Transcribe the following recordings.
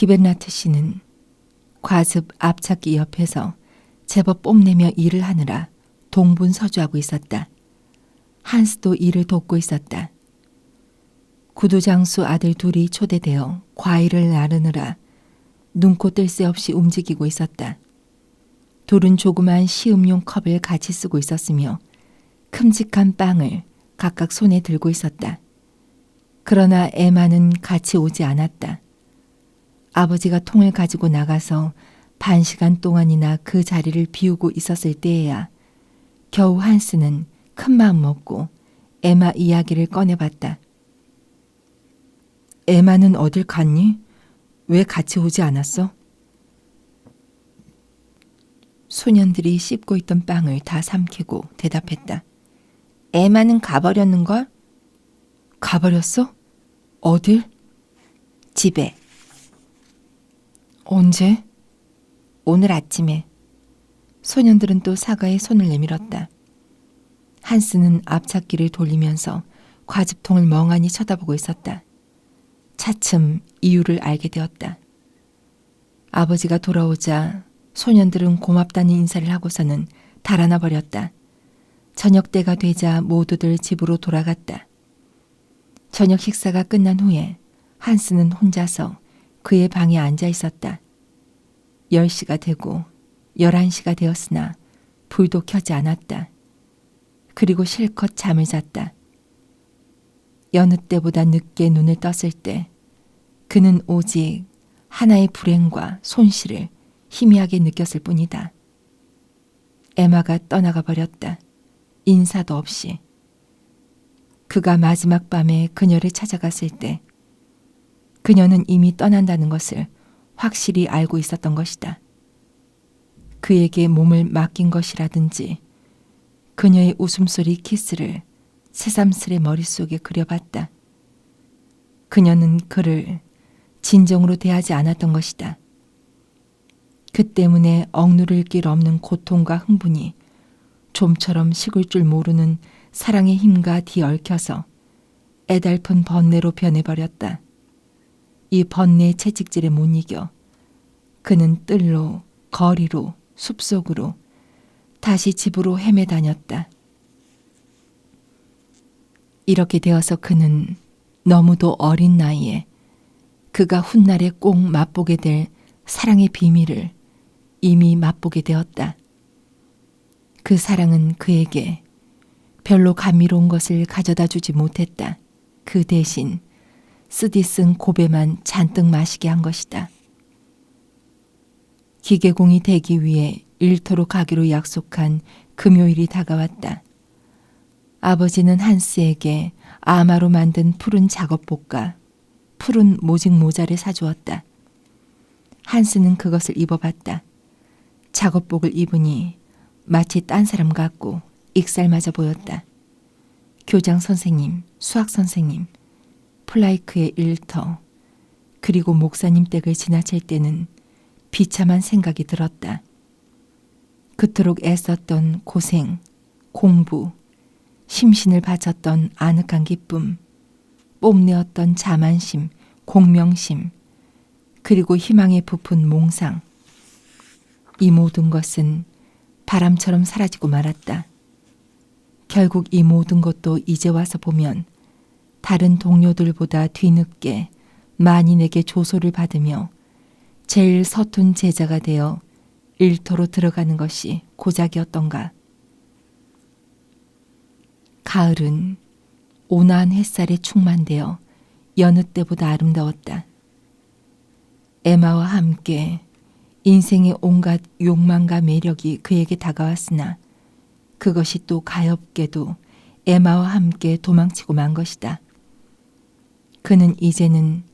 기베나트 씨는 과습 앞찾기 옆에서 제법 뽐내며 일을 하느라 동분서주하고 있었다. 한스도 일을 돕고 있었다. 구두장수 아들 둘이 초대되어 과일을 나르느라 눈코 뜰 새 없이 움직이고 있었다. 둘은 조그만 시음용 컵을 같이 쓰고 있었으며 큼직한 빵을 각각 손에 들고 있었다. 그러나 에마는 같이 오지 않았다. 아버지가 통을 가지고 나가서 반 시간 동안이나 그 자리를 비우고 있었을 때에야 겨우 한스는 큰 마음 먹고 에마 이야기를 꺼내봤다. 에마는 어딜 갔니? 왜 같이 오지 않았어? 소년들이 씹고 있던 빵을 다 삼키고 대답했다. 에마는 가버렸는걸? 가버렸어? 어딜? 집에. 언제? 오늘 아침에. 소년들은 또 사과에 손을 내밀었다. 한스는 앞찾기를 돌리면서 과즙통을 멍하니 쳐다보고 있었다. 차츰 이유를 알게 되었다. 아버지가 돌아오자 소년들은 고맙다는 인사를 하고서는 달아나 버렸다. 저녁 때가 되자 모두들 집으로 돌아갔다. 저녁 식사가 끝난 후에 한스는 혼자서 그의 방에 앉아 있었다. 10시가 되고 11시가 되었으나 불도 켜지 않았다. 그리고 실컷 잠을 잤다. 여느 때보다 늦게 눈을 떴을 때 그는 오직 하나의 불행과 손실을 희미하게 느꼈을 뿐이다. 에마가 떠나가 버렸다. 인사도 없이. 그가 마지막 밤에 그녀를 찾아갔을 때 그녀는 이미 떠난다는 것을 확실히 알고 있었던 것이다. 그에게 몸을 맡긴 것이라든지 그녀의 웃음소리 키스를 새삼스레 머릿속에 그려봤다. 그녀는 그를 진정으로 대하지 않았던 것이다. 그 때문에 억누를 길 없는 고통과 흥분이 좀처럼 식을 줄 모르는 사랑의 힘과 뒤얽혀서 애달픈 번뇌로 변해버렸다. 이 번뇌의 채찍질에 못 이겨 그는 뜰로, 거리로, 숲속으로 다시 집으로 헤매 다녔다. 이렇게 되어서 그는 너무도 어린 나이에 그가 훗날에 꼭 맛보게 될 사랑의 비밀을 이미 맛보게 되었다. 그 사랑은 그에게 별로 감미로운 것을 가져다 주지 못했다. 그 대신 쓰디쓴 고배만 잔뜩 마시게 한 것이다. 기계공이 되기 위해 일터로 가기로 약속한 금요일이 다가왔다. 아버지는 한스에게 아마로 만든 푸른 작업복과 푸른 모직 모자를 사주었다. 한스는 그것을 입어봤다. 작업복을 입으니 마치 딴 사람 같고 익살맞아 보였다. 교장 선생님, 수학 선생님, 플라이크의 일터, 그리고 목사님 댁을 지나칠 때는 비참한 생각이 들었다. 그토록 애썼던 고생, 공부, 심신을 바쳤던 아늑한 기쁨, 뽐내었던 자만심, 공명심, 그리고 희망에 부푼 몽상. 이 모든 것은 바람처럼 사라지고 말았다. 결국 이 모든 것도 이제 와서 보면 다른 동료들보다 뒤늦게 만인에게 조소를 받으며 제일 서툰 제자가 되어 일터로 들어가는 것이 고작이었던가. 가을은 온화한 햇살에 충만되어 여느 때보다 아름다웠다. 에마와 함께 인생의 온갖 욕망과 매력이 그에게 다가왔으나 그것이 또 가엾게도 에마와 함께 도망치고 만 것이다. 그는 이제는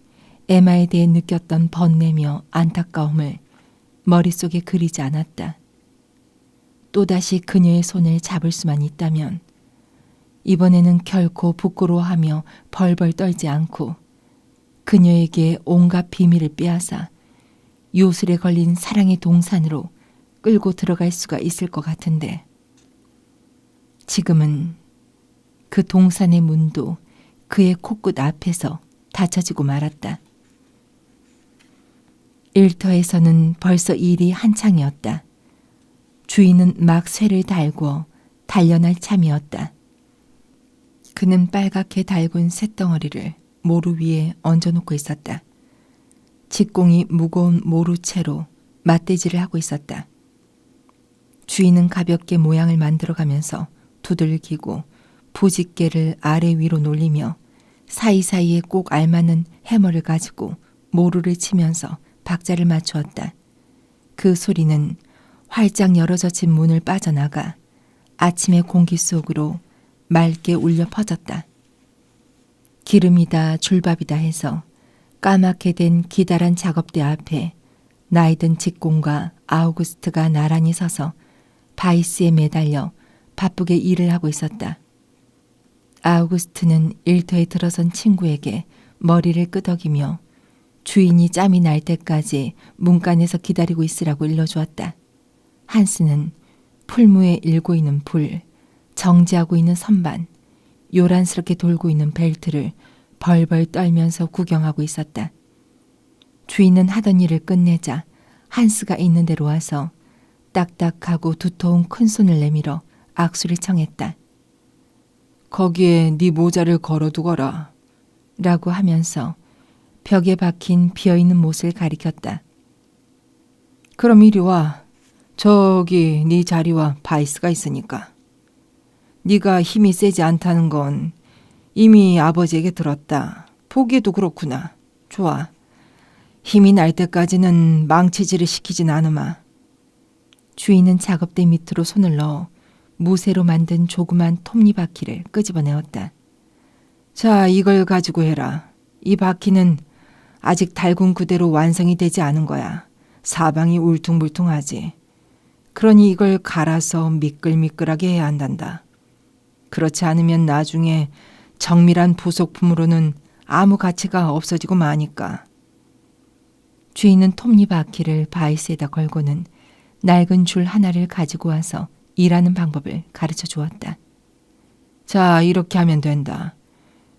에마에 대해 느꼈던 번뇌며 안타까움을 머릿속에 그리지 않았다. 또다시 그녀의 손을 잡을 수만 있다면 이번에는 결코 부끄러워하며 벌벌 떨지 않고 그녀에게 온갖 비밀을 빼앗아 요술에 걸린 사랑의 동산으로 끌고 들어갈 수가 있을 것 같은데 지금은 그 동산의 문도 그의 코끝 앞에서 닫혀지고 말았다. 일터에서는 벌써 일이 한창이었다. 주인은 막 쇠를 달고 단련할 참이었다. 그는 빨갛게 달군 쇳덩어리를 모루 위에 얹어놓고 있었다. 직공이 무거운 모루채로 맞대지를 하고 있었다. 주인은 가볍게 모양을 만들어가면서 두들기고 부직개를 아래 위로 놀리며 사이사이에 꼭 알맞는 해머를 가지고 모루를 치면서 박자를 맞추었다. 그 소리는 활짝 열어젖힌 문을 빠져나가 아침의 공기 속으로 맑게 울려 퍼졌다. 기름이다 줄밥이다 해서 까맣게 된 기다란 작업대 앞에 나이든 직공과 아우구스트가 나란히 서서 바이스에 매달려 바쁘게 일을 하고 있었다. 아우구스트는 일터에 들어선 친구에게 머리를 끄덕이며 주인이 짬이 날 때까지 문간에서 기다리고 있으라고 일러주었다. 한스는 풀무에 일고 있는 불, 정지하고 있는 선반, 요란스럽게 돌고 있는 벨트를 벌벌 떨면서 구경하고 있었다. 주인은 하던 일을 끝내자 한스가 있는 데로 와서 딱딱하고 두터운 큰 손을 내밀어 악수를 청했다. 거기에 네 모자를 걸어두거라 라고 하면서 벽에 박힌 비어있는 못을 가리켰다. 그럼 이리 와. 저기 네 자리와 바이스가 있으니까. 네가 힘이 세지 않다는 건 이미 아버지에게 들었다. 보기에도 그렇구나. 좋아. 힘이 날 때까지는 망치질을 시키진 않으마. 주인은 작업대 밑으로 손을 넣어 무쇠로 만든 조그만 톱니바퀴를 끄집어내었다. 자, 이걸 가지고 해라. 이 바퀴는 아직 달군 그대로 완성이 되지 않은 거야. 사방이 울퉁불퉁하지. 그러니 이걸 갈아서 미끌미끌하게 해야 한단다. 그렇지 않으면 나중에 정밀한 부속품으로는 아무 가치가 없어지고 마니까. 주인은 톱니바퀴를 바이스에다 걸고는 낡은 줄 하나를 가지고 와서 일하는 방법을 가르쳐 주었다. 자, 이렇게 하면 된다.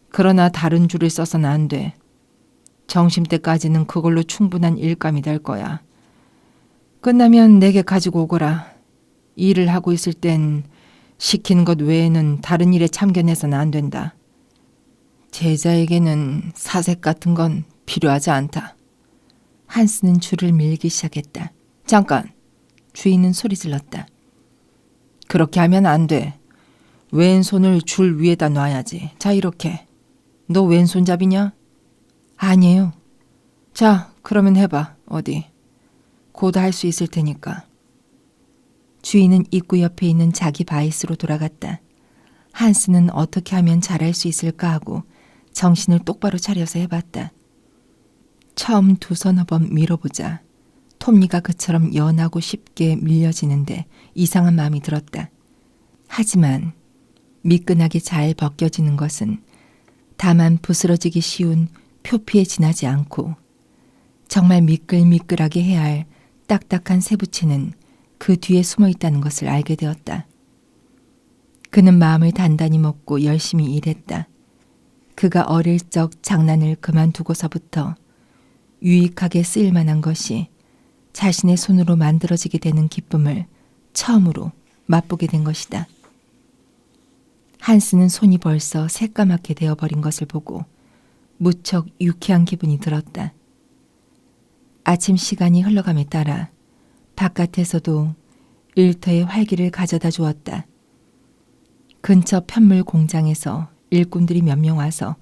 그러나 다른 줄을 써서는 안 돼. 점심때까지는 그걸로 충분한 일감이 될 거야. 끝나면 내게 가지고 오거라. 일을 하고 있을 땐 시키는 것 외에는 다른 일에 참견해서는 안 된다. 제자에게는 사색 같은 건 필요하지 않다. 한스는 줄을 밀기 시작했다. 잠깐! 주인은 소리 질렀다. 그렇게 하면 안 돼. 왼손을 줄 위에다 놔야지. 자, 이렇게. 너 왼손잡이냐? 아니에요. 자, 그러면 해봐. 어디. 곧 할 수 있을 테니까. 주인은 입구 옆에 있는 자기 바이스로 돌아갔다. 한스는 어떻게 하면 잘할 수 있을까 하고 정신을 똑바로 차려서 해봤다. 처음 두서너 번 밀어보자. 톱니가 그처럼 연하고 쉽게 밀려지는데 이상한 마음이 들었다. 하지만 미끈하게 잘 벗겨지는 것은 다만 부스러지기 쉬운 표피에 지나지 않고 정말 미끌미끌하게 해야 할 딱딱한 새부치는 그 뒤에 숨어 있다는 것을 알게 되었다. 그는 마음을 단단히 먹고 열심히 일했다. 그가 어릴 적 장난을 그만두고서부터 유익하게 쓰일 만한 것이 자신의 손으로 만들어지게 되는 기쁨을 처음으로 맛보게 된 것이다. 한스는 손이 벌써 새까맣게 되어버린 것을 보고 무척 유쾌한 기분이 들었다. 아침 시간이 흘러감에 따라 바깥에서도 일터의 활기를 가져다 주었다. 근처 편물 공장에서 일꾼들이 몇 명 와서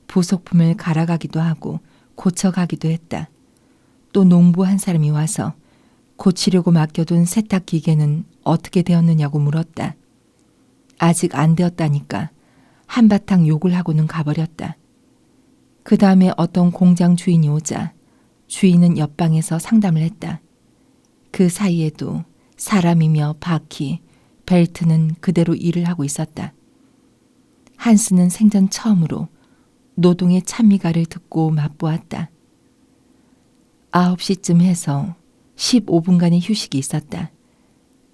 부속품을 갈아가기도 하고 고쳐가기도 했다. 또 농부 한 사람이 와서 고치려고 맡겨둔 세탁 기계는 어떻게 되었느냐고 물었다. 아직 안 되었다니까 한바탕 욕을 하고는 가버렸다. 그 다음에 어떤 공장 주인이 오자 주인은 옆방에서 상담을 했다. 그 사이에도 사람이며 바퀴, 벨트는 그대로 일을 하고 있었다. 한스는 생전 처음으로 노동의 찬미가를 듣고 맛보았다. 9시쯤 해서 15분간의 휴식이 있었다.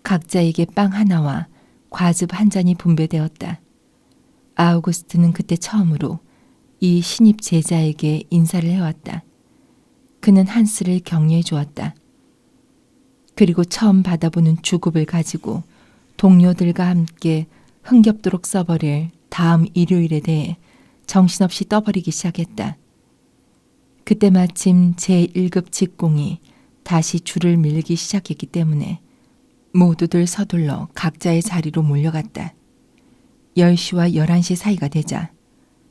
각자에게 빵 하나와 과즙 한 잔이 분배되었다. 아우구스트는 그때 처음으로 이 신입 제자에게 인사를 해왔다. 그는 한스를 격려해 주었다. 그리고 처음 받아보는 주급을 가지고 동료들과 함께 흥겹도록 써버릴 다음 일요일에 대해 정신없이 떠버리기 시작했다. 그때 마침 제1급 직공이 다시 줄을 밀기 시작했기 때문에 모두들 서둘러 각자의 자리로 몰려갔다. 10시와 11시 사이가 되자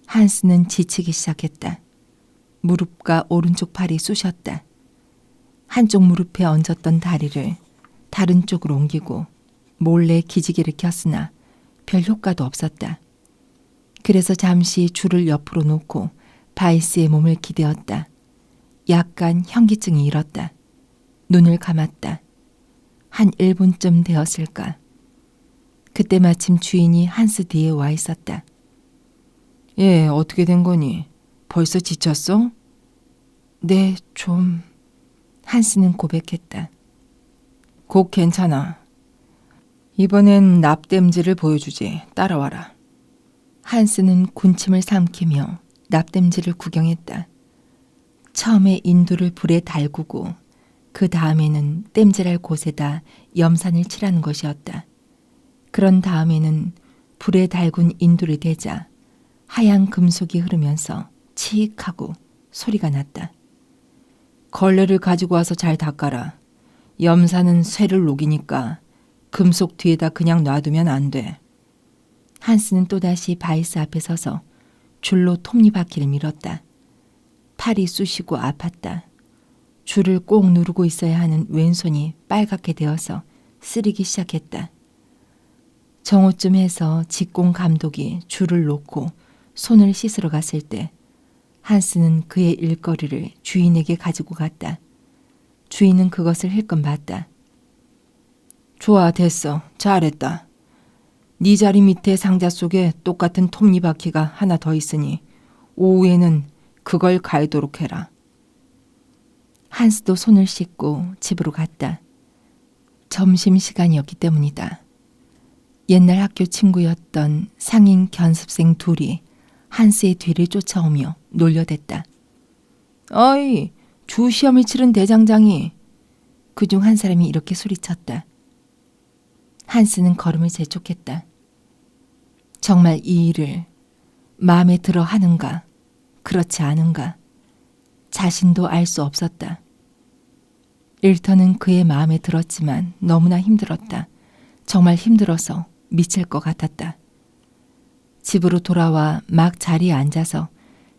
한스는 지치기 시작했다. 무릎과 오른쪽 팔이 쑤셨다. 한쪽 무릎에 얹었던 다리를 다른 쪽으로 옮기고 몰래 기지개를 켰으나 별 효과도 없었다. 그래서 잠시 줄을 옆으로 놓고 바이스의 몸을 기대었다. 약간 현기증이 일었다. 눈을 감았다. 한 1분쯤 되었을까. 그때 마침 주인이 한스 뒤에 와 있었다. 예, 어떻게 된 거니? 벌써 지쳤어? 네, 좀... 한스는 고백했다. 곧 괜찮아. 이번엔 납땜질을 보여주지. 따라와라. 한스는 군침을 삼키며 납땜질을 구경했다. 처음에 인두를 불에 달구고 그 다음에는 땜질할 곳에다 염산을 칠하는 것이었다. 그런 다음에는 불에 달군 인두를 대자 하얀 금속이 흐르면서 치익 하고 소리가 났다. 걸레를 가지고 와서 잘 닦아라. 염산은 쇠를 녹이니까 금속 뒤에다 그냥 놔두면 안 돼. 한스는 또다시 바이스 앞에 서서 줄로 톱니바퀴를 밀었다. 팔이 쑤시고 아팠다. 줄을 꼭 누르고 있어야 하는 왼손이 빨갛게 되어서 쓰리기 시작했다. 정오쯤 해서 직공 감독이 줄을 놓고 손을 씻으러 갔을 때 한스는 그의 일거리를 주인에게 가지고 갔다. 주인은 그것을 힐끔 봤다. 좋아, 됐어. 잘했다. 네 자리 밑에 상자 속에 똑같은 톱니바퀴가 하나 더 있으니 오후에는 그걸 갈도록 해라. 한스도 손을 씻고 집으로 갔다. 점심시간이었기 때문이다. 옛날 학교 친구였던 상인 견습생 둘이 한스의 뒤를 쫓아오며 놀려댔다. 어이, 주 시험을 치른 대장장이. 그중 한 사람이 이렇게 소리쳤다. 한스는 걸음을 재촉했다. 정말 이 일을 마음에 들어 하는가, 그렇지 않은가, 자신도 알 수 없었다. 일터는 그의 마음에 들었지만 너무나 힘들었다. 정말 힘들어서 미칠 것 같았다. 집으로 돌아와 막 자리에 앉아서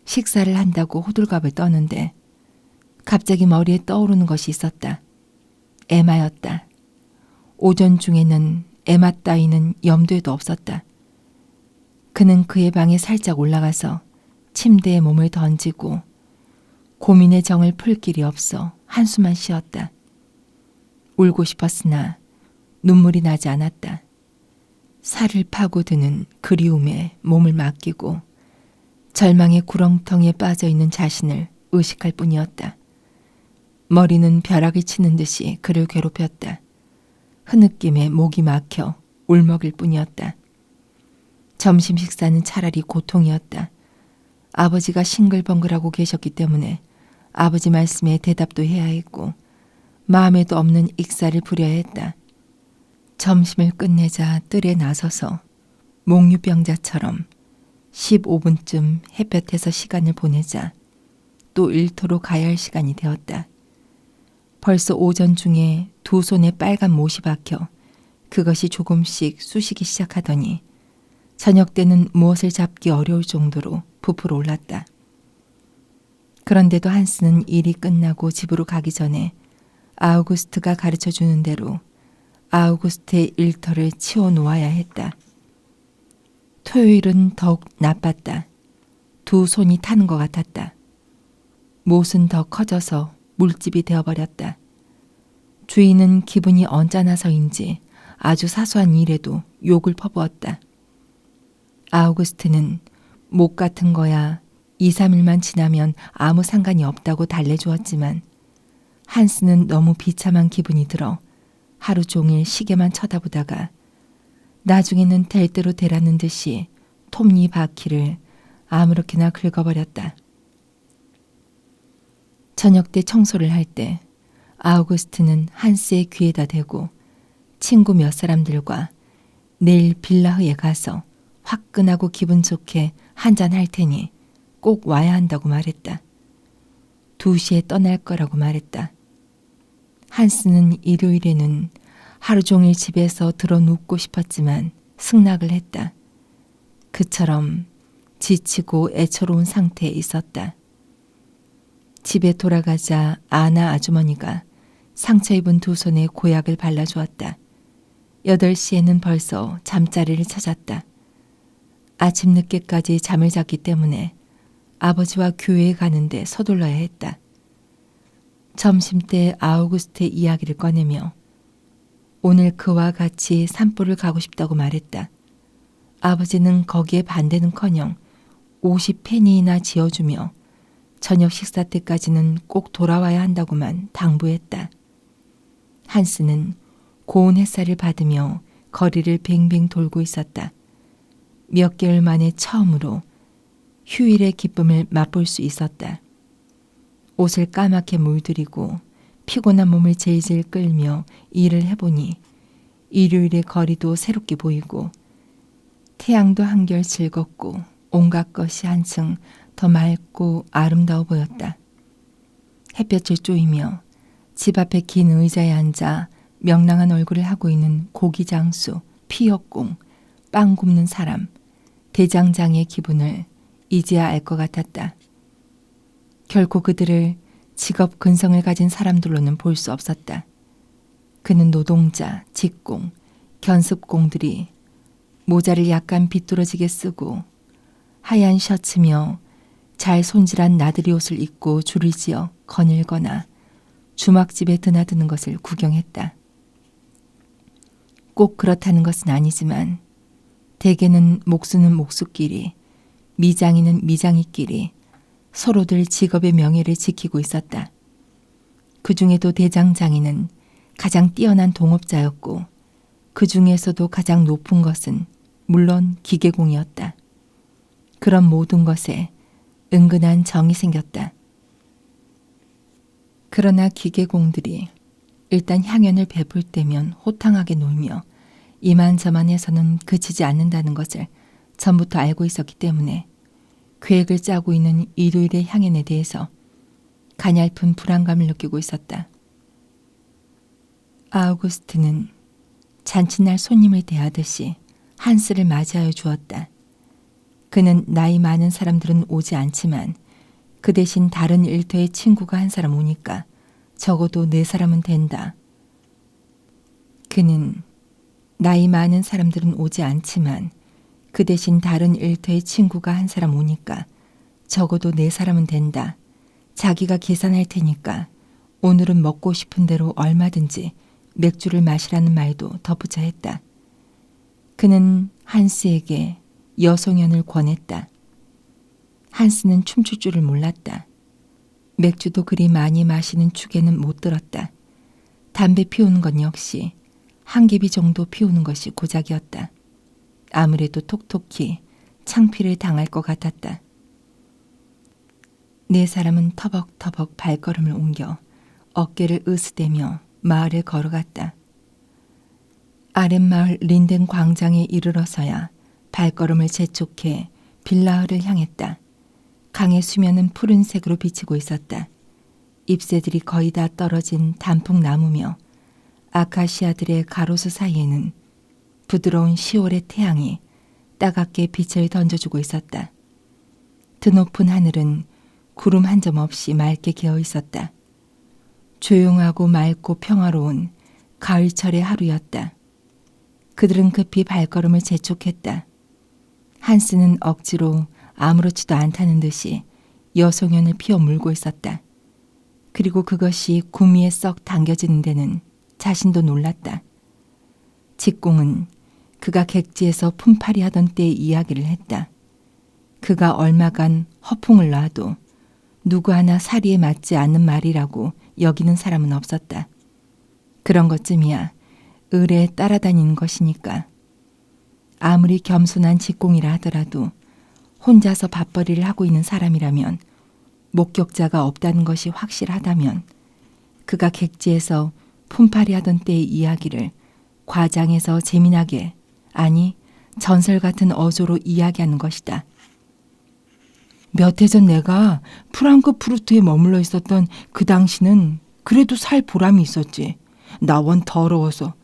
식사를 한다고 호들갑을 떠는데 갑자기 머리에 떠오르는 것이 있었다. 에마였다. 오전 중에는 에마 따위는 염두에도 없었다. 그는 그의 방에 살짝 올라가서 침대에 몸을 던지고 고민의 정을 풀 길이 없어 한숨만 쉬었다. 울고 싶었으나 눈물이 나지 않았다. 살을 파고드는 그리움에 몸을 맡기고 절망의 구렁텅이에 빠져있는 자신을 의식할 뿐이었다. 머리는 벼락을 치는 듯이 그를 괴롭혔다. 흐느낌에 목이 막혀 울먹일 뿐이었다. 점심 식사는 차라리 고통이었다. 아버지가 싱글벙글하고 계셨기 때문에 아버지 말씀에 대답도 해야 했고 마음에도 없는 익사를 부려야 했다. 점심을 끝내자 뜰에 나서서 몽유병자처럼 15분쯤 햇볕에서 시간을 보내자 또 일터로 가야 할 시간이 되었다. 벌써 오전 중에 두 손에 빨간 못이 박혀 그것이 조금씩 쑤시기 시작하더니 저녁 때는 무엇을 잡기 어려울 정도로 부풀어 올랐다. 그런데도 한스는 일이 끝나고 집으로 가기 전에 아우구스트가 가르쳐주는 대로 아우구스트의 일터를 치워 놓아야 했다. 토요일은 더욱 나빴다. 두 손이 타는 것 같았다. 못은 더 커져서 물집이 되어버렸다. 주인은 기분이 언짢아서인지 아주 사소한 일에도 욕을 퍼부었다. 아우구스트는 못 같은 거야 2, 3일만 지나면 아무 상관이 없다고 달래주었지만 한스는 너무 비참한 기분이 들어 하루 종일 시계만 쳐다보다가 나중에는 될 대로 되라는 듯이 톱니바퀴를 아무렇게나 긁어버렸다. 저녁 때 청소를 할 때 아우구스트는 한스의 귀에다 대고 친구 몇 사람들과 내일 빌라흐에 가서 화끈하고 기분 좋게 한잔 할 테니 꼭 와야 한다고 말했다. 2시에 떠날 거라고 말했다. 한스는 일요일에는 하루 종일 집에서 들어 눕고 싶었지만 승낙을 했다. 그처럼 지치고 애처로운 상태에 있었다. 집에 돌아가자 아나 아주머니가 상처 입은 2손에 고약을 발라주었다. 8시에는 벌써 잠자리를 찾았다. 아침 늦게까지 잠을 잤기 때문에 아버지와 교회에 가는데 서둘러야 했다. 점심때 아우구스트의 이야기를 꺼내며 오늘 그와 같이 산보를 가고 싶다고 말했다. 아버지는 거기에 반대는커녕 50페니나 지어주며 저녁 식사 때까지는 꼭 돌아와야 한다고만 당부했다. 한스는 고운 햇살을 받으며 거리를 뱅뱅 돌고 있었다. 몇 개월 만에 처음으로 휴일의 기쁨을 맛볼 수 있었다. 옷을 까맣게 물들이고 피곤한 몸을 질질 끌며 일을 해보니 일요일의 거리도 새롭게 보이고 태양도 한결 즐겁고 온갖 것이 한층 더 맑고 아름다워 보였다. 햇볕을 쬐이며 집 앞에 긴 의자에 앉아 명랑한 얼굴을 하고 있는 고기장수, 피역공, 빵 굽는 사람, 대장장의 기분을 이제야 알 것 같았다. 결코 그들을 직업 근성을 가진 사람들로는 볼 수 없었다. 그는 노동자, 직공, 견습공들이 모자를 약간 비뚤어지게 쓰고 하얀 셔츠며 잘 손질한 나들이 옷을 입고 줄을 지어 거닐거나 주막집에 드나드는 것을 구경했다. 꼭 그렇다는 것은 아니지만 대개는 목수는 목수끼리, 미장이는 미장이끼리 서로들 직업의 명예를 지키고 있었다. 그 중에도 대장장이는 가장 뛰어난 동업자였고 그 중에서도 가장 높은 것은 물론 기계공이었다. 그런 모든 것에 은근한 정이 생겼다. 그러나 기계공들이 일단 향연을 베풀 때면 호탕하게 놀며 이만저만 해서는 그치지 않는다는 것을 전부터 알고 있었기 때문에 계획을 짜고 있는 일요일의 향연에 대해서 가냘픈 불안감을 느끼고 있었다. 아우구스트는 잔칫날 손님을 대하듯이 한스를 맞이하여 주었다. 그는 나이 많은 사람들은 오지 않지만 그 대신 다른 일터의 친구가 한 사람 오니까 적어도 4사람은 된다. 그는 나이 많은 사람들은 오지 않지만 그 대신 다른 일터의 친구가 한 사람 오니까 적어도 4사람은 된다. 자기가 계산할 테니까 오늘은 먹고 싶은 대로 얼마든지 맥주를 마시라는 말도 덧붙여 했다. 그는 한스에게 여송연을 권했다. 한스는 춤출 줄을 몰랐다. 맥주도 그리 많이 마시는 축에는 못 들었다. 담배 피우는 건 역시 한 개비 정도 피우는 것이 고작이었다. 아무래도 톡톡히 창피를 당할 것 같았다. 4사람은 터벅터벅 발걸음을 옮겨 어깨를 으스대며 마을을 걸어갔다. 아랫마을 린덴 광장에 이르러서야 발걸음을 재촉해 빌라흐를 향했다. 강의 수면은 푸른색으로 비치고 있었다. 잎새들이 거의 다 떨어진 단풍나무며 아카시아들의 가로수 사이에는 부드러운 10월의 태양이 따갑게 빛을 던져주고 있었다. 드높은 하늘은 구름 한 점 없이 맑게 개어 있었다. 조용하고 맑고 평화로운 가을철의 하루였다. 그들은 급히 발걸음을 재촉했다. 한스는 억지로 아무렇지도 않다는 듯이 여송연을 피워 물고 있었다. 그리고 그것이 구미에 썩 당겨지는 데는 자신도 놀랐다. 직공은 그가 객지에서 품팔이 하던 때의 이야기를 했다. 그가 얼마간 허풍을 놔도 누구 하나 사리에 맞지 않는 말이라고 여기는 사람은 없었다. 그런 것쯤이야 의뢰에 따라다니는 것이니까. 아무리 겸손한 직공이라 하더라도 혼자서 밥벌이를 하고 있는 사람이라면 목격자가 없다는 것이 확실하다면 그가 객지에서 품팔이 하던 때의 이야기를 과장해서 재미나게, 아니 전설 같은 어조로 이야기하는 것이다. 몇 해 전 내가 프랑크푸르트에 머물러 있었던 그 당시는 그래도 살 보람이 있었지. 나 원 더러워서.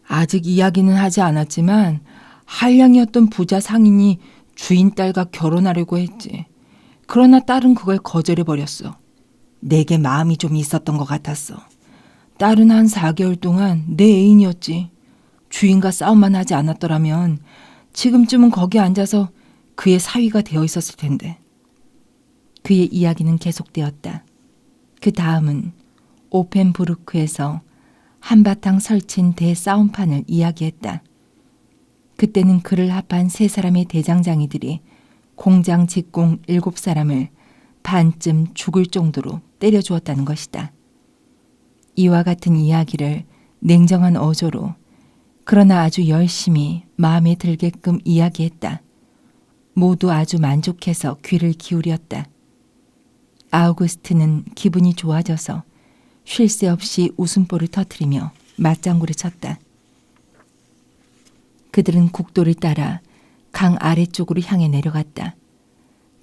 아직 이야기는 하지 않았지만 한량이었던 부자 상인이 주인 딸과 결혼하려고 했지. 그러나 딸은 그걸 거절해버렸어. 내게 마음이 좀 있었던 것 같았어. 딸은 한 4개월 동안 내 애인이었지. 주인과 싸움만 하지 않았더라면 지금쯤은 거기 앉아서 그의 사위가 되어 있었을 텐데. 그의 이야기는 계속되었다. 그 다음은 오펜부르크에서 한바탕 설친 대싸움판을 이야기했다. 그때는 그를 합한 3사람의 대장장이들이 공장 직공 7사람을 반쯤 죽을 정도로 때려주었다는 것이다. 이와 같은 이야기를 냉정한 어조로 그러나 아주 열심히 마음에 들게끔 이야기했다. 모두 아주 만족해서 귀를 기울였다. 아우구스트는 기분이 좋아져서 쉴 새 없이 웃음보를 터뜨리며 맞장구를 쳤다. 그들은 국도를 따라 강 아래쪽으로 향해 내려갔다.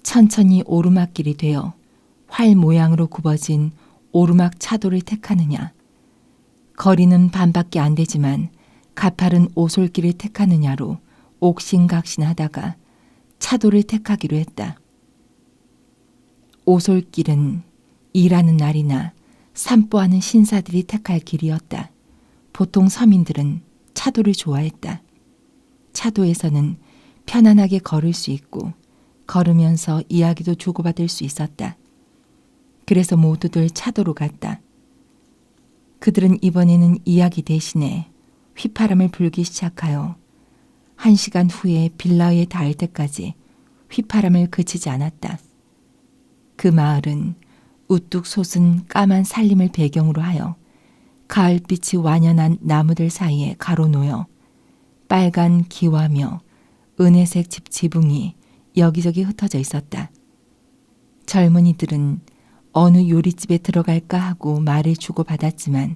천천히 오르막길이 되어 활 모양으로 굽어진 오르막 차도를 택하느냐, 거리는 반밖에 안 되지만 가파른 오솔길을 택하느냐로 옥신각신하다가 차도를 택하기로 했다. 오솔길은 일하는 날이나 산보하는 신사들이 택할 길이었다. 보통 서민들은 차도를 좋아했다. 차도에서는 편안하게 걸을 수 있고 걸으면서 이야기도 주고받을 수 있었다. 그래서 모두들 차도로 갔다. 그들은 이번에는 이야기 대신에 휘파람을 불기 시작하여 1시간 후에 빌라에 닿을 때까지 휘파람을 그치지 않았다. 그 마을은 우뚝 솟은 까만 산림을 배경으로 하여 가을빛이 완연한 나무들 사이에 가로놓여 빨간 기와며 은혜색 집 지붕이 여기저기 흩어져 있었다. 젊은이들은 어느 요리집에 들어갈까 하고 말을 주고받았지만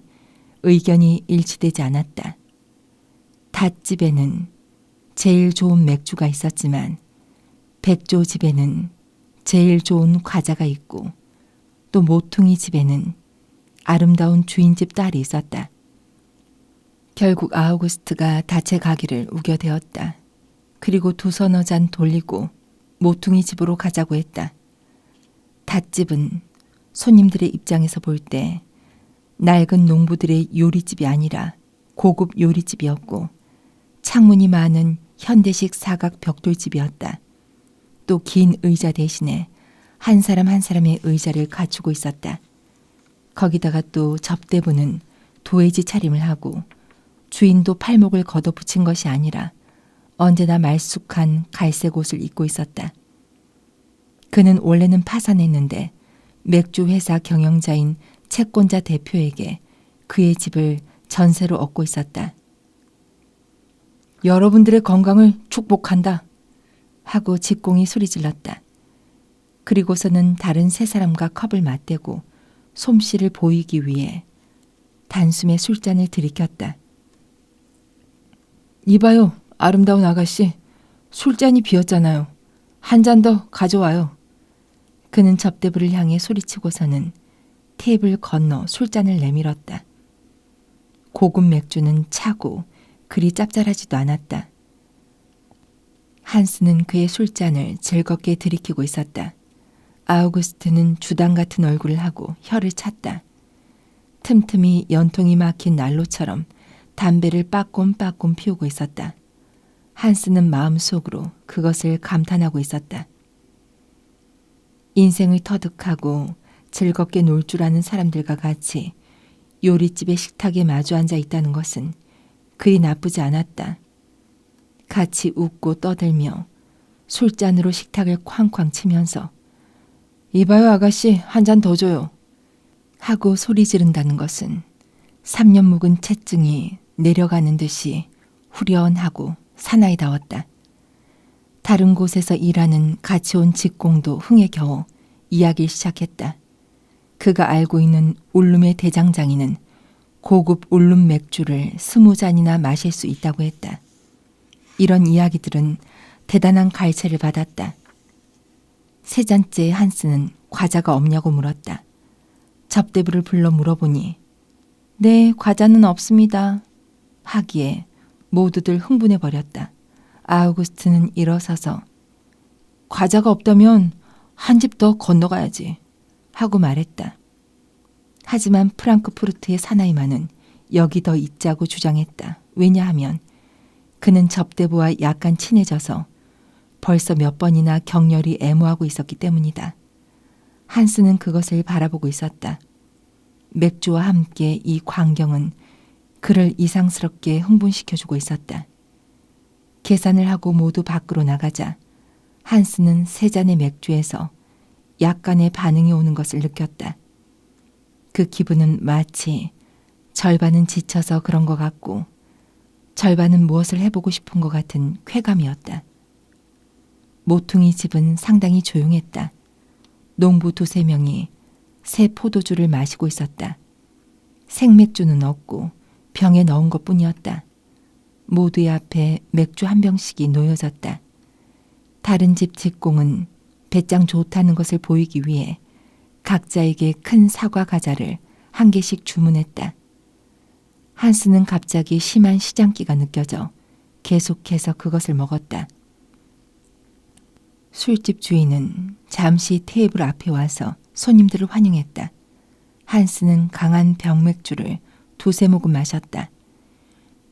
의견이 일치되지 않았다. 닷집에는 제일 좋은 맥주가 있었지만 백조 집에는 제일 좋은 과자가 있고 또 모퉁이 집에는 아름다운 주인집 딸이 있었다. 결국 아우구스트가 닷에 가기를 우겨대었다. 그리고 2서너 잔 돌리고 모퉁이 집으로 가자고 했다. 닷집은 손님들의 입장에서 볼 때 낡은 농부들의 요리집이 아니라 고급 요리집이었고 창문이 많은 현대식 사각 벽돌집이었다. 또 긴 의자 대신에 한 사람 한 사람의 의자를 갖추고 있었다. 거기다가 또 접대부는 도해지 차림을 하고 주인도 팔목을 걷어붙인 것이 아니라 언제나 말쑥한 갈색 옷을 입고 있었다. 그는 원래는 파산했는데 맥주 회사 경영자인 채권자 대표에게 그의 집을 전세로 얻고 있었다. 여러분들의 건강을 축복한다 하고 직공이 소리질렀다. 그리고서는 다른 3사람과 컵을 맞대고 솜씨를 보이기 위해 단숨에 술잔을 들이켰다. 이봐요, 아름다운 아가씨. 술잔이 비었잖아요. 한 잔 더 가져와요. 그는 접대부를 향해 소리치고서는 테이블 건너 술잔을 내밀었다. 고급 맥주는 차고 그리 짭짤하지도 않았다. 한스는 그의 술잔을 즐겁게 들이키고 있었다. 아우구스트는 주당 같은 얼굴을 하고 혀를 찼다. 틈틈이 연통이 막힌 난로처럼 담배를 빠꼼빠꼼 피우고 있었다. 한스는 마음속으로 그것을 감탄하고 있었다. 인생을 터득하고 즐겁게 놀 줄 아는 사람들과 같이 요리집의 식탁에 마주 앉아 있다는 것은 그리 나쁘지 않았다. 같이 웃고 떠들며 술잔으로 식탁을 쾅쾅 치면서 이봐요 아가씨, 한 잔 더 줘요 하고 소리 지른다는 것은 3년 묵은 체증이 내려가는 듯이 후련하고 사나이다웠다. 다른 곳에서 일하는 같이 온 직공도 흥에 겨워 이야기를 시작했다. 그가 알고 있는 울룸의 대장장이는 고급 울룸 맥주를 20잔이나 마실 수 있다고 했다. 이런 이야기들은 대단한 갈채를 받았다. 세 잔째의 한스는 과자가 없냐고 물었다. 접대부를 불러 물어보니 네, 과자는 없습니다. 하기에 모두들 흥분해버렸다. 아우구스트는 일어서서 과자가 없다면 한 집 더 건너가야지 하고 말했다. 하지만 프랑크푸르트의 사나이만은 여기 더 있자고 주장했다. 왜냐하면 그는 접대부와 약간 친해져서 벌써 몇 번이나 격렬히 애무하고 있었기 때문이다. 한스는 그것을 바라보고 있었다. 맥주와 함께 이 광경은 그를 이상스럽게 흥분시켜주고 있었다. 계산을 하고 모두 밖으로 나가자 한스는 세 잔의 맥주에서 약간의 반응이 오는 것을 느꼈다. 그 기분은 마치 절반은 지쳐서 그런 것 같고 절반은 무엇을 해보고 싶은 것 같은 쾌감이었다. 모퉁이 집은 상당히 조용했다. 농부 2~3명이 새 포도주를 마시고 있었다. 생맥주는 없고 병에 넣은 것뿐이었다. 모두의 앞에 맥주 한 병씩이 놓여졌다. 다른 집 직공은 배짱 좋다는 것을 보이기 위해 각자에게 큰 사과 과자를 한 개씩 주문했다. 한스는 갑자기 심한 시장기가 느껴져 계속해서 그것을 먹었다. 술집 주인은 잠시 테이블 앞에 와서 손님들을 환영했다. 한스는 강한 병맥주를 2~3모금 마셨다.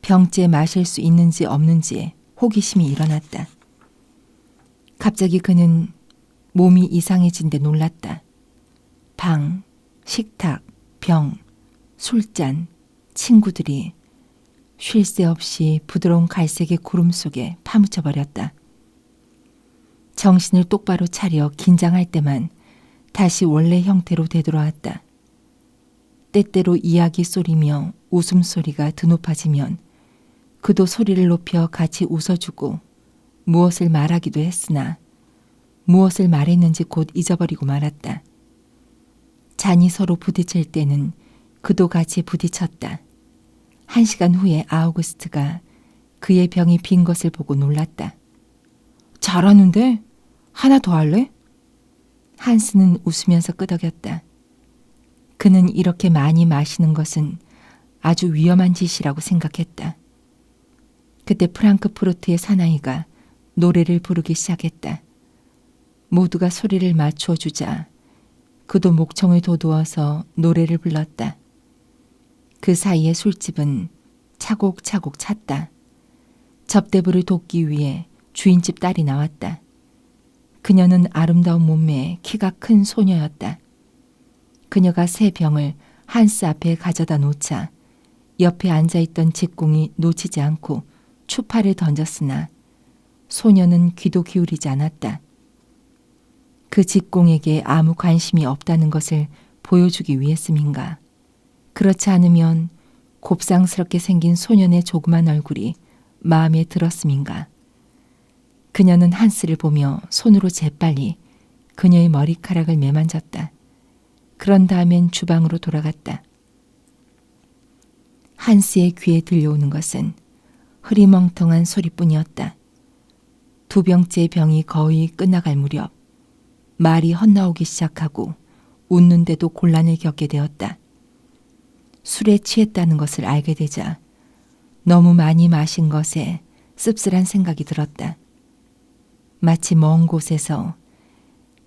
병째 마실 수 있는지 없는지에 호기심이 일어났다. 갑자기 그는 몸이 이상해진 데 놀랐다. 방, 식탁, 병, 술잔, 친구들이 쉴 새 없이 부드러운 갈색의 구름 속에 파묻혀 버렸다. 정신을 똑바로 차려 긴장할 때만 다시 원래 형태로 되돌아왔다. 때때로 이야기 소리며 웃음소리가 드높아지면 그도 소리를 높여 같이 웃어주고 무엇을 말하기도 했으나 무엇을 말했는지 곧 잊어버리고 말았다. 잔이 서로 부딪힐 때는 그도 같이 부딪혔다. 1시간 후에 아우구스트가 그의 병이 빈 것을 보고 놀랐다. 잘하는데? 하나 더 할래? 한스는 웃으면서 끄덕였다. 그는 이렇게 많이 마시는 것은 아주 위험한 짓이라고 생각했다. 그때 프랑크푸르트의 사나이가 노래를 부르기 시작했다. 모두가 소리를 맞춰 주자 그도 목청을 돋우어서 노래를 불렀다. 그 사이에 술집은 차곡차곡 찼다. 접대부를 돕기 위해 주인집 딸이 나왔다. 그녀는 아름다운 몸매에 키가 큰 소녀였다. 그녀가 새 병을 한스 앞에 가져다 놓자 옆에 앉아있던 직공이 놓치지 않고 추파를 던졌으나 소녀는 귀도 기울이지 않았다. 그 직공에게 아무 관심이 없다는 것을 보여주기 위해서인가. 그렇지 않으면 곱상스럽게 생긴 소년의 조그만 얼굴이 마음에 들었음인가. 그녀는 한스를 보며 손으로 재빨리 그녀의 머리카락을 매만졌다. 그런 다음엔 주방으로 돌아갔다. 한스의 귀에 들려오는 것은 흐리멍텅한 소리뿐이었다. 2병째 병이 거의 끝나갈 무렵 말이 헛나오기 시작하고 웃는데도 곤란을 겪게 되었다. 술에 취했다는 것을 알게 되자 너무 많이 마신 것에 씁쓸한 생각이 들었다. 마치 먼 곳에서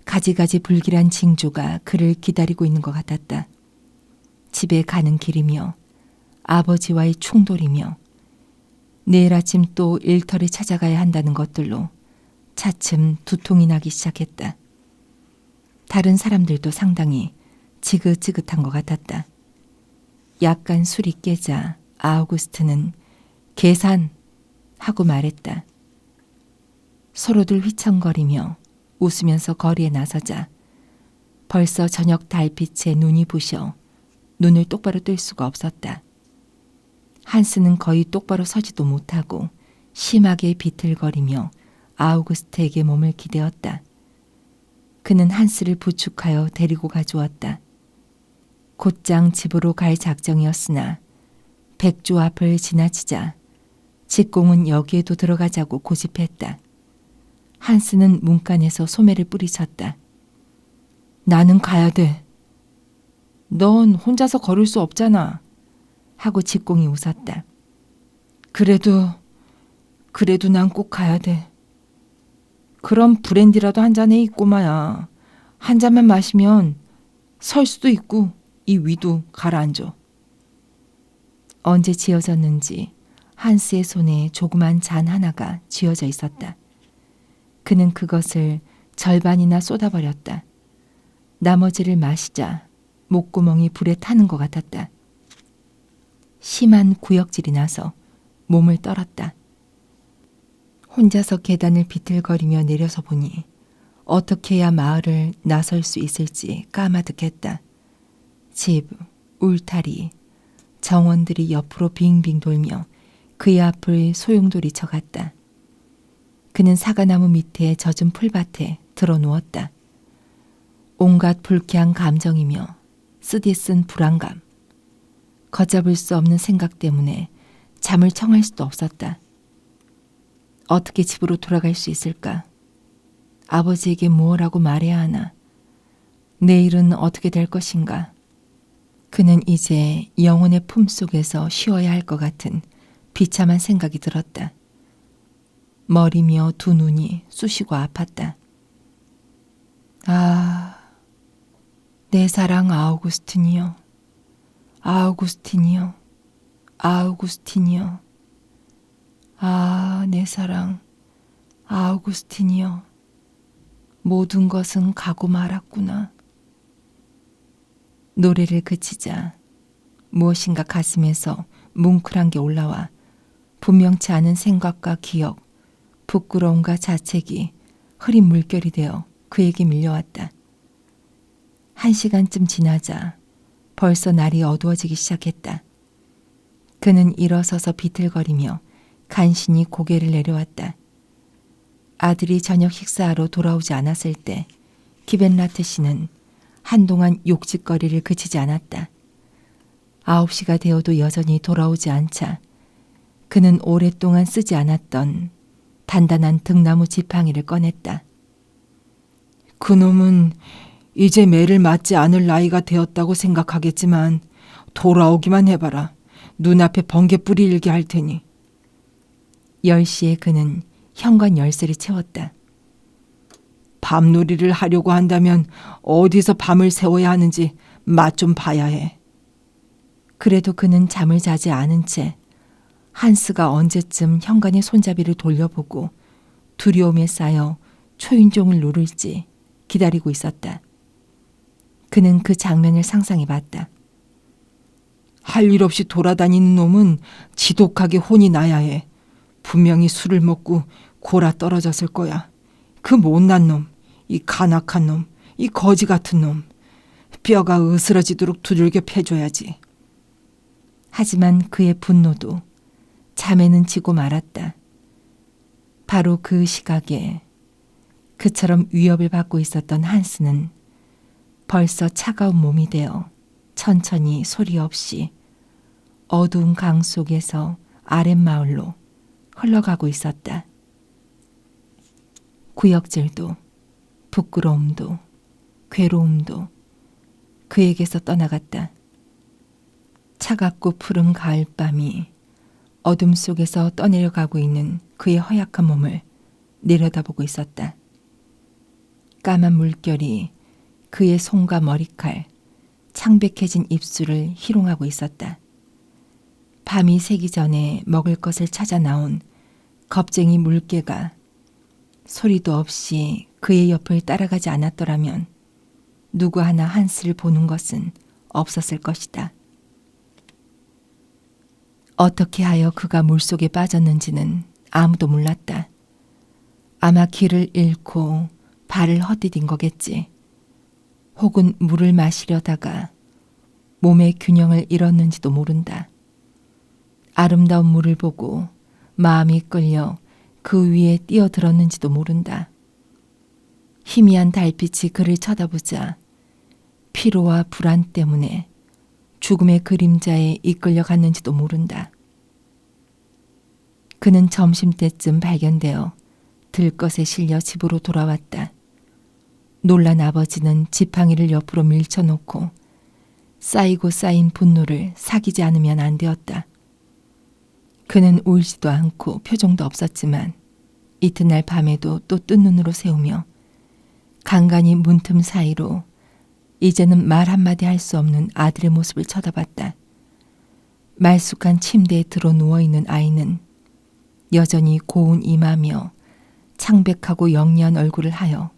가지가지 불길한 징조가 그를 기다리고 있는 것 같았다. 집에 가는 길이며 아버지와의 충돌이며 내일 아침 또 일터를 찾아가야 한다는 것들로 차츰 두통이 나기 시작했다. 다른 사람들도 상당히 지긋지긋한 것 같았다. 약간 술이 깨자 아우구스트는 계산! 하고 말했다. 서로들 휘청거리며 웃으면서 거리에 나서자 벌써 저녁 달빛에 눈이 부셔 눈을 똑바로 뜰 수가 없었다. 한스는 거의 똑바로 서지도 못하고 심하게 비틀거리며 아우구스트에게 몸을 기대었다. 그는 한스를 부축하여 데리고 가주었다. 곧장 집으로 갈 작정이었으나 백조 앞을 지나치자 직공은 여기에도 들어가자고 고집했다. 한스는 문간에서 소매를 뿌리쳤다. 나는 가야 돼. 넌 혼자서 걸을 수 없잖아. 하고 직공이 웃었다. 그래도 난 꼭 가야 돼. 그럼 브랜디라도 한 잔에 이 꼬마야. 한 잔만 마시면 설 수도 있고 이 위도 가라앉아. 언제 지어졌는지 한스의 손에 조그만 잔 하나가 쥐어져 있었다. 그는 그것을 절반이나 쏟아버렸다. 나머지를 마시자 목구멍이 불에 타는 것 같았다. 심한 구역질이 나서 몸을 떨었다. 혼자서 계단을 비틀거리며 내려서 보니 어떻게 해야 마을을 나설 수 있을지 까마득했다. 집, 울타리, 정원들이 옆으로 빙빙 돌며 그의 앞을 소용돌이 쳐갔다. 그는 사과나무 밑에 젖은 풀밭에 들어 누웠다. 온갖 불쾌한 감정이며 쓰디쓴 불안감, 걷잡을 수 없는 생각 때문에 잠을 청할 수도 없었다. 어떻게 집으로 돌아갈 수 있을까? 아버지에게 무엇라고 말해야 하나? 내일은 어떻게 될 것인가? 그는 이제 영혼의 품속에서 쉬어야 할 것 같은 비참한 생각이 들었다. 머리며 두 눈이 쑤시고 아팠다. 아, 내 사랑 아우구스틴이여, 아우구스틴이여, 아우구스틴이여. 아, 내 사랑 아우구스틴이여. 모든 것은 가고 말았구나. 노래를 그치자 무엇인가 가슴에서 뭉클한 게 올라와 분명치 않은 생각과 기억, 부끄러움과 자책이 흐린 물결이 되어 그에게 밀려왔다. 1시간쯤 지나자 벌써 날이 어두워지기 시작했다. 그는 일어서서 비틀거리며 간신히 고개를 내려왔다. 아들이 저녁 식사하러 돌아오지 않았을 때 기벤라트 씨는 한동안 욕짓거리를 그치지 않았다. 9시가 되어도 여전히 돌아오지 않자 그는 오랫동안 쓰지 않았던 단단한 등나무 지팡이를 꺼냈다. 그놈은 이제 매를 맞지 않을 나이가 되었다고 생각하겠지만 돌아오기만 해봐라. 눈앞에 번개불이 일게 할 테니. 10시에 그는 현관 열쇠를 채웠다. 밤놀이를 하려고 한다면 어디서 밤을 새워야 하는지 맛 좀 봐야 해. 그래도 그는 잠을 자지 않은 채 한스가 언제쯤 현관의 손잡이를 돌려보고 두려움에 쌓여 초인종을 누를지 기다리고 있었다. 그는 그 장면을 상상해 봤다. 할 일 없이 돌아다니는 놈은 지독하게 혼이 나야 해. 분명히 술을 먹고 골아 떨어졌을 거야. 그 못난 놈, 이 간악한 놈, 이 거지 같은 놈. 뼈가 으스러지도록 두들겨 패줘야지. 하지만 그의 분노도 잠에는 지고 말았다. 바로 그 시각에 그처럼 위협을 받고 있었던 한스는 벌써 차가운 몸이 되어 천천히 소리 없이 어두운 강 속에서 아랫마을로 흘러가고 있었다. 구역질도 부끄러움도 괴로움도 그에게서 떠나갔다. 차갑고 푸른 가을밤이 어둠 속에서 떠내려가고 있는 그의 허약한 몸을 내려다보고 있었다. 까만 물결이 그의 손과 머리칼, 창백해진 입술을 희롱하고 있었다. 밤이 새기 전에 먹을 것을 찾아 나온 겁쟁이 물개가 소리도 없이 그의 옆을 따라가지 않았더라면 누구 하나 한스를 보는 것은 없었을 것이다. 어떻게 하여 그가 물속에 빠졌는지는 아무도 몰랐다. 아마 길을 잃고 발을 헛디딘 거겠지. 혹은 물을 마시려다가 몸의 균형을 잃었는지도 모른다. 아름다운 물을 보고 마음이 끌려 그 위에 뛰어들었는지도 모른다. 희미한 달빛이 그를 쳐다보자 피로와 불안 때문에 죽음의 그림자에 이끌려 갔는지도 모른다. 그는 점심때쯤 발견되어 들것에 실려 집으로 돌아왔다. 놀란 아버지는 지팡이를 옆으로 밀쳐놓고 쌓이고 쌓인 분노를 사귀지 않으면 안 되었다. 그는 울지도 않고 표정도 없었지만 이튿날 밤에도 또 뜬 눈으로 세우며 간간히 문틈 사이로 이제는 말 한마디 할 수 없는 아들의 모습을 쳐다봤다. 말쑥한 침대에 들어 누워있는 아이는 여전히 고운 이마며 창백하고 영리한 얼굴을 하여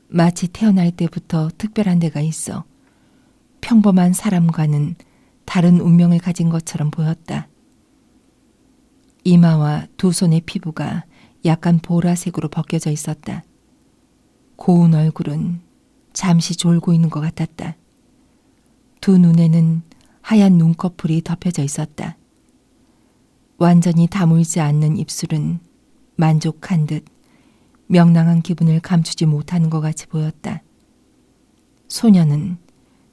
마치 태어날 때부터 특별한 데가 있어 평범한 사람과는 다른 운명을 가진 것처럼 보였다. 이마와 두 손의 피부가 약간 보라색으로 벗겨져 있었다. 고운 얼굴은 잠시 졸고 있는 것 같았다. 두 눈에는 하얀 눈꺼풀이 덮여져 있었다. 완전히 다물지 않는 입술은 만족한 듯 명랑한 기분을 감추지 못하는 것 같이 보였다. 소녀는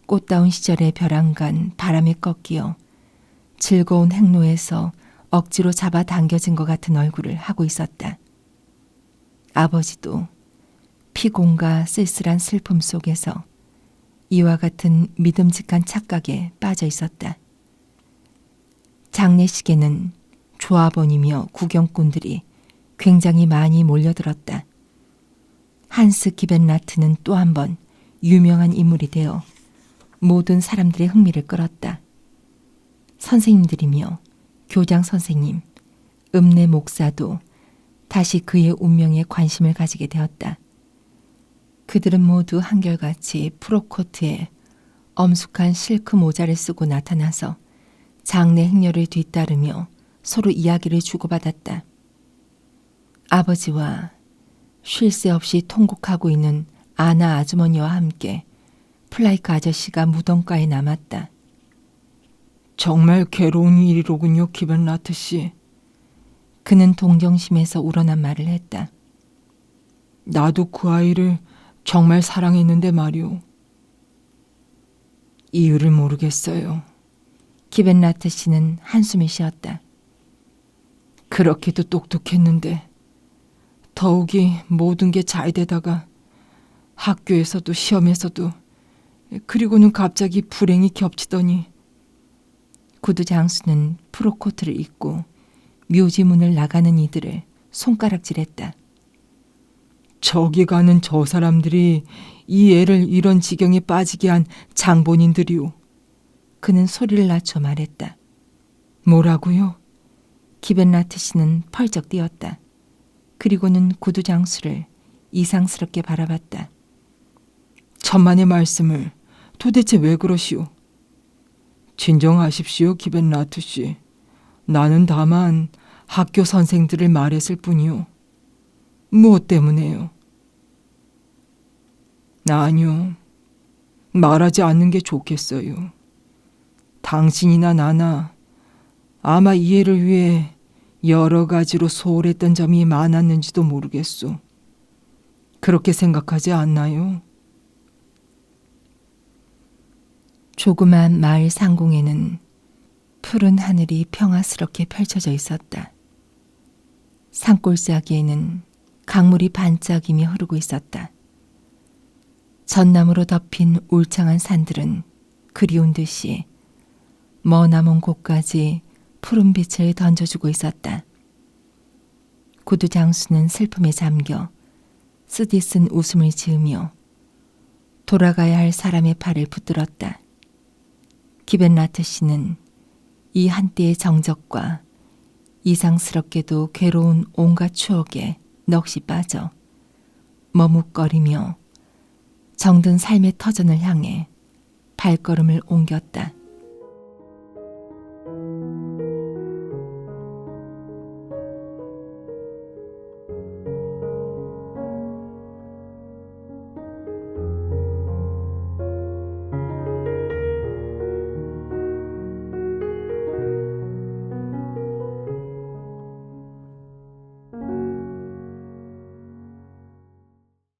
꽃다운 시절의 벼랑간 바람에 꺾이어 즐거운 행로에서 억지로 잡아당겨진 것 같은 얼굴을 하고 있었다. 아버지도 피곤과 쓸쓸한 슬픔 속에서 이와 같은 믿음직한 착각에 빠져 있었다. 장례식에는 조합원이며 구경꾼들이 굉장히 많이 몰려들었다. 한스 기벤라트는 또 한 번 유명한 인물이 되어 모든 사람들의 흥미를 끌었다. 선생님들이며 교장 선생님, 읍내 목사도 다시 그의 운명에 관심을 가지게 되었다. 그들은 모두 한결같이 프로코트에 엄숙한 실크 모자를 쓰고 나타나서 장례 행렬을 뒤따르며 서로 이야기를 주고받았다. 아버지와 쉴 새 없이 통곡하고 있는 아나 아주머니와 함께 플라이크 아저씨가 무덤가에 남았다. 정말 괴로운 일이로군요, 기벤라트 씨. 그는 동정심에서 우러난 말을 했다. 나도 그 아이를 정말 사랑했는데 말이오. 이유를 모르겠어요. 기벤라트 씨는 한숨을 쉬었다. 그렇게도 똑똑했는데 더욱이 모든 게 잘 되다가 학교에서도 시험에서도 그리고는 갑자기 불행이 겹치더니 구두 장수는 프로코트를 입고 묘지문을 나가는 이들을 손가락질했다. 저기 가는 저 사람들이 이 애를 이런 지경에 빠지게 한 장본인들이오. 그는 소리를 낮춰 말했다. 뭐라고요? 기벤라트 씨는 펄쩍 뛰었다. 그리고는 구두 장수를 이상스럽게 바라봤다. 천만의 말씀을 도대체 왜 그러시오? 진정하십시오, 기벤라트 씨. 나는 다만 학교 선생들을 말했을 뿐이오. 무엇 때문에요? 아니요. 말하지 않는 게 좋겠어요. 당신이나 나나 아마 이 애를 위해 여러 가지로 소홀했던 점이 많았는지도 모르겠소. 그렇게 생각하지 않나요? 조그만 마을 상공에는 푸른 하늘이 평화스럽게 펼쳐져 있었다. 산골짜기에는 강물이 반짝이며 흐르고 있었다. 전나무로 덮인 울창한 산들은 그리운 듯이 머나먼 곳까지 푸른 빛을 던져주고 있었다. 구두 장수는 슬픔에 잠겨 쓰디쓴 웃음을 지으며 돌아가야 할 사람의 팔을 붙들었다. 기벤라트 씨는 이 한때의 정적과 이상스럽게도 괴로운 온갖 추억에 넋이 빠져 머뭇거리며 정든 삶의 터전을 향해 발걸음을 옮겼다.